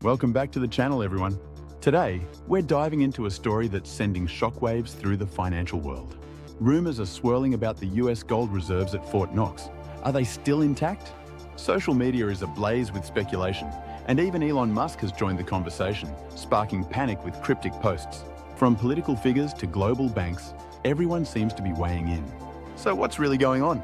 Welcome back to the channel, everyone. Today, we're diving into a story that's sending shockwaves through the financial world. Rumors are swirling about the US gold reserves at Fort Knox. Are they still intact? Social media is ablaze with speculation, and even Elon Musk has joined the conversation, sparking panic with cryptic posts. From political figures to global banks, everyone seems to be weighing in. So what's really going on?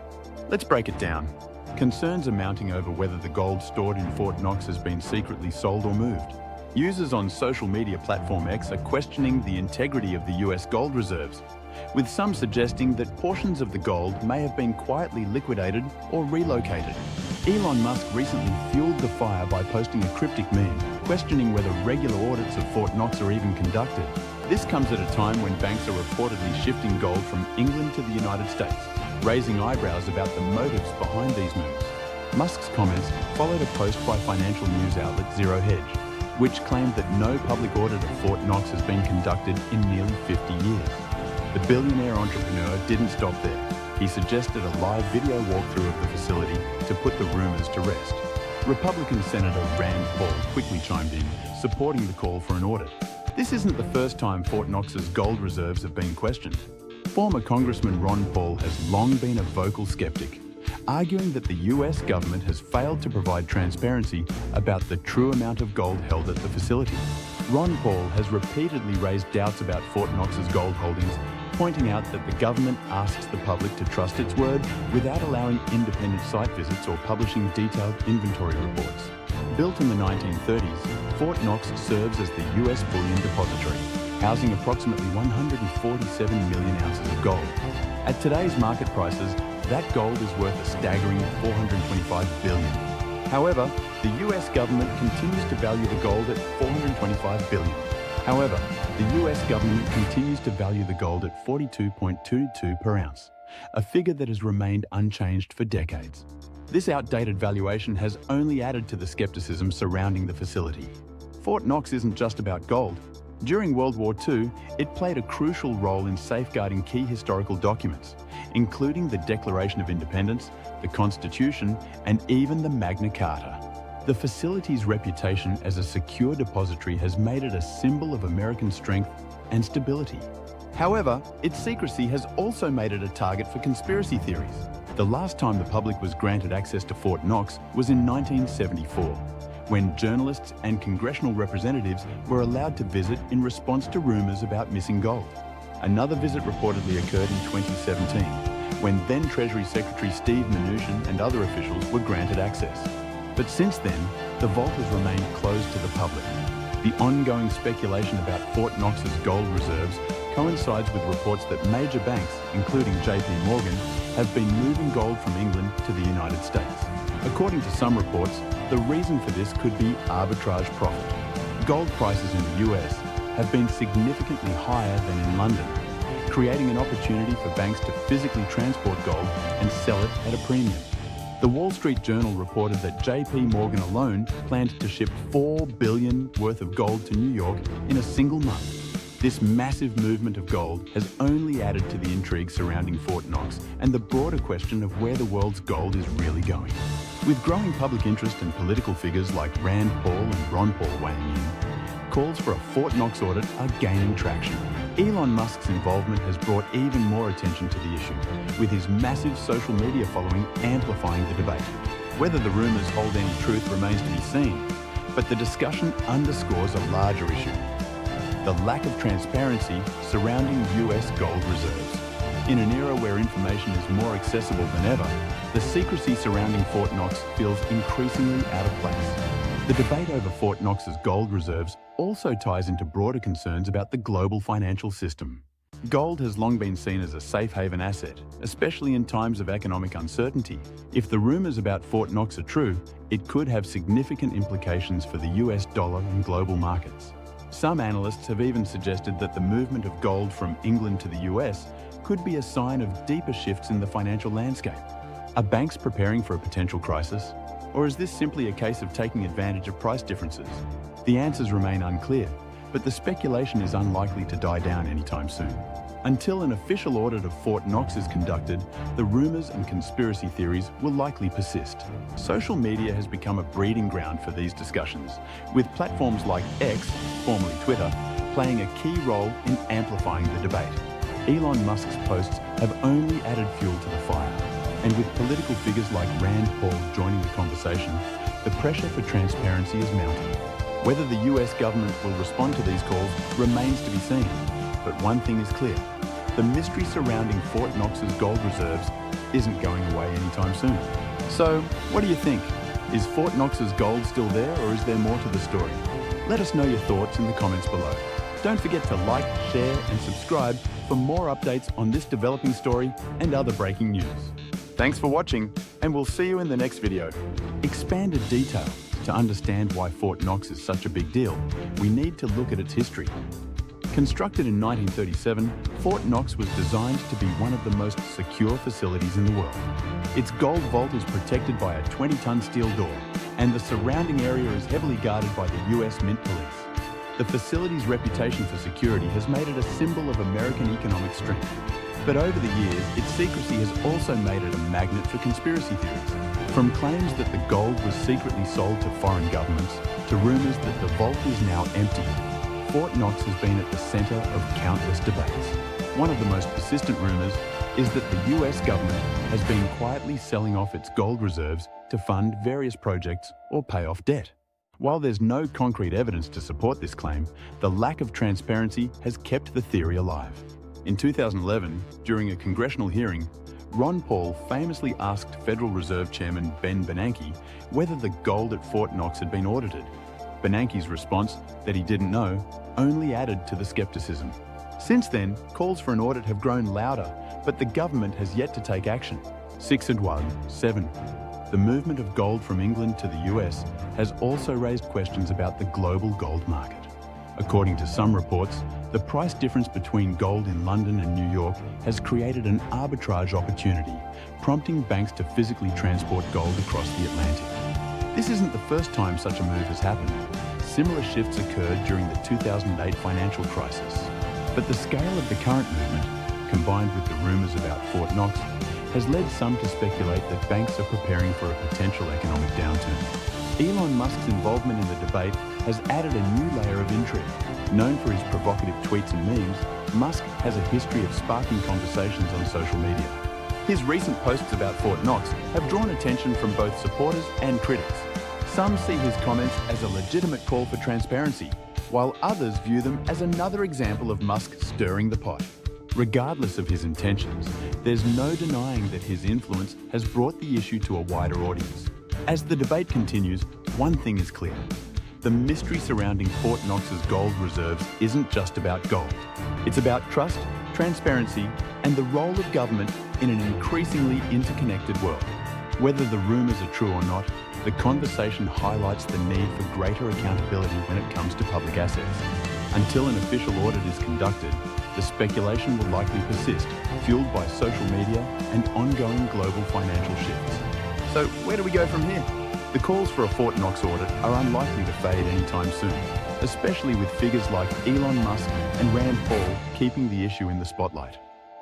Let's break it down. Concerns are mounting over whether the gold stored in Fort Knox has been secretly sold or moved. Users on social media platform X are questioning the integrity of the US gold reserves, with some suggesting that portions of the gold may have been quietly liquidated or relocated. Elon Musk recently fueled the fire by posting a cryptic meme, questioning whether regular audits of Fort Knox are even conducted. This comes at a time when banks are reportedly shifting gold from England to the United States, raising eyebrows about the motives behind these moves. Musk's comments followed a post by financial news outlet Zero Hedge, which claimed that no public audit of Fort Knox has been conducted in nearly 50 years. The billionaire entrepreneur didn't stop there. He suggested a live video walkthrough of the facility to put the rumors to rest. Republican Senator Rand Paul quickly chimed in, supporting the call for an audit. This isn't the first time Fort Knox's gold reserves have been questioned. Former Congressman Ron Paul has long been a vocal skeptic, arguing that the US government has failed to provide transparency about the true amount of gold held at the facility. Ron Paul has repeatedly raised doubts about Fort Knox's gold holdings, pointing out that the government asks the public to trust its word without allowing independent site visits or publishing detailed inventory reports. Built in the 1930s, Fort Knox serves as the US bullion depository, housing approximately 147 million ounces of gold. At today's market prices, that gold is worth a staggering $425 billion. However, the US government continues to value the gold at $425 billion. However, the US government continues to value the gold at $42.22 per ounce, a figure that has remained unchanged for decades. This outdated valuation has only added to the skepticism surrounding the facility. Fort Knox isn't just about gold. During World War II, it played a crucial role in safeguarding key historical documents, including the Declaration of Independence, the Constitution, and even the Magna Carta. The facility's reputation as a secure depository has made it a symbol of American strength and stability. However, its secrecy has also made it a target for conspiracy theories. The last time the public was granted access to Fort Knox was in 1974. When journalists and congressional representatives were allowed to visit in response to rumors about missing gold. Another visit reportedly occurred in 2017, when then Treasury Secretary Steve Mnuchin and other officials were granted access. But since then, the vault has remained closed to the public. The ongoing speculation about Fort Knox's gold reserves coincides with reports that major banks, including JP Morgan, have been moving gold from England to the United States. According to some reports, the reason for this could be arbitrage profit. Gold prices in the US have been significantly higher than in London, creating an opportunity for banks to physically transport gold and sell it at a premium. The Wall Street Journal reported that JP Morgan alone planned to ship $4 billion worth of gold to New York in a single month. This massive movement of gold has only added to the intrigue surrounding Fort Knox and the broader question of where the world's gold is really going. With growing public interest and political figures like Rand Paul and Ron Paul weighing in, calls for a Fort Knox audit are gaining traction. Elon Musk's involvement has brought even more attention to the issue, with his massive social media following amplifying the debate. Whether the rumors hold any truth remains to be seen, but the discussion underscores a larger issue: the lack of transparency surrounding US gold reserves. In an era where information is more accessible than ever, the secrecy surrounding Fort Knox feels increasingly out of place. The debate over Fort Knox's gold reserves also ties into broader concerns about the global financial system. Gold has long been seen as a safe haven asset, especially in times of economic uncertainty. If the rumors about Fort Knox are true, it could have significant implications for the US dollar and global markets. Some analysts have even suggested that the movement of gold from England to the US could be a sign of deeper shifts in the financial landscape. Are banks preparing for a potential crisis? Or is this simply a case of taking advantage of price differences? The answers remain unclear, but the speculation is unlikely to die down anytime soon. Until an official audit of Fort Knox is conducted, the rumors and conspiracy theories will likely persist. Social media has become a breeding ground for these discussions, with platforms like X, formerly Twitter, playing a key role in amplifying the debate. Elon Musk's posts have only added fuel to the fire, and with political figures like Rand Paul joining the conversation, the pressure for transparency is mounting. Whether the US government will respond to these calls remains to be seen, but one thing is clear. The mystery surrounding Fort Knox's gold reserves isn't going away anytime soon. So, what do you think? Is Fort Knox's gold still there, or is there more to the story? Let us know your thoughts in the comments below. Don't forget to like, share, and subscribe for more updates on this developing story and other breaking news. Thanks for watching, and we'll see you in the next video. Expanded detail. To understand why Fort Knox is such a big deal, we need to look at its history. Constructed in 1937, Fort Knox was designed to be one of the most secure facilities in the world. Its gold vault is protected by a 20-ton steel door, and the surrounding area is heavily guarded by the US Mint Police. The facility's reputation for security has made it a symbol of American economic strength. But over the years, its secrecy has also made it a magnet for conspiracy theories. From claims that the gold was secretly sold to foreign governments, to rumors that the vault is now empty, Fort Knox has been at the center of countless debates. One of the most persistent rumors is that the US government has been quietly selling off its gold reserves to fund various projects or pay off debt. While there's no concrete evidence to support this claim, the lack of transparency has kept the theory alive. In 2011, during a congressional hearing, Ron Paul famously asked Federal Reserve Chairman Ben Bernanke whether the gold at Fort Knox had been audited. Bernanke's response, that he didn't know, only added to the skepticism. Since then, calls for an audit have grown louder, but the government has yet to take action. 6 and 1, 7. The movement of gold from England to the US has also raised questions about the global gold market. According to some reports, the price difference between gold in London and New York has created an arbitrage opportunity, prompting banks to physically transport gold across the Atlantic. This isn't the first time such a move has happened. Similar shifts occurred during the 2008 financial crisis. But the scale of the current movement, combined with the rumors about Fort Knox, has led some to speculate that banks are preparing for a potential economic downturn. Elon Musk's involvement in the debate has added a new layer of intrigue. Known for his provocative tweets and memes, Musk has a history of sparking conversations on social media. His recent posts about Fort Knox have drawn attention from both supporters and critics. Some see his comments as a legitimate call for transparency, while others view them as another example of Musk stirring the pot. Regardless of his intentions, there's no denying that his influence has brought the issue to a wider audience. As the debate continues, one thing is clear. The mystery surrounding Fort Knox's gold reserves isn't just about gold. It's about trust, transparency, and the role of government in an increasingly interconnected world. Whether the rumors are true or not, the conversation highlights the need for greater accountability when it comes to public assets. Until an official audit is conducted, the speculation will likely persist, fueled by social media and ongoing global financial shifts. So where do we go from here? The calls for a Fort Knox audit are unlikely to fade anytime soon, especially with figures like Elon Musk and Rand Paul keeping the issue in the spotlight.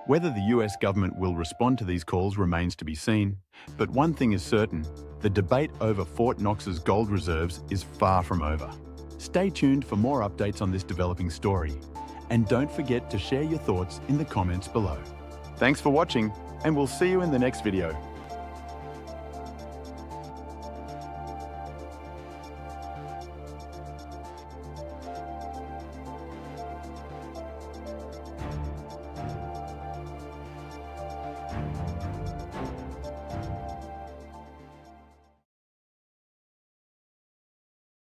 Whether the US government will respond to these calls remains to be seen, but one thing is certain, the debate over Fort Knox's gold reserves is far from over. Stay tuned for more updates on this developing story, and don't forget to share your thoughts in the comments below. Thanks for watching, and we'll see you in the next video.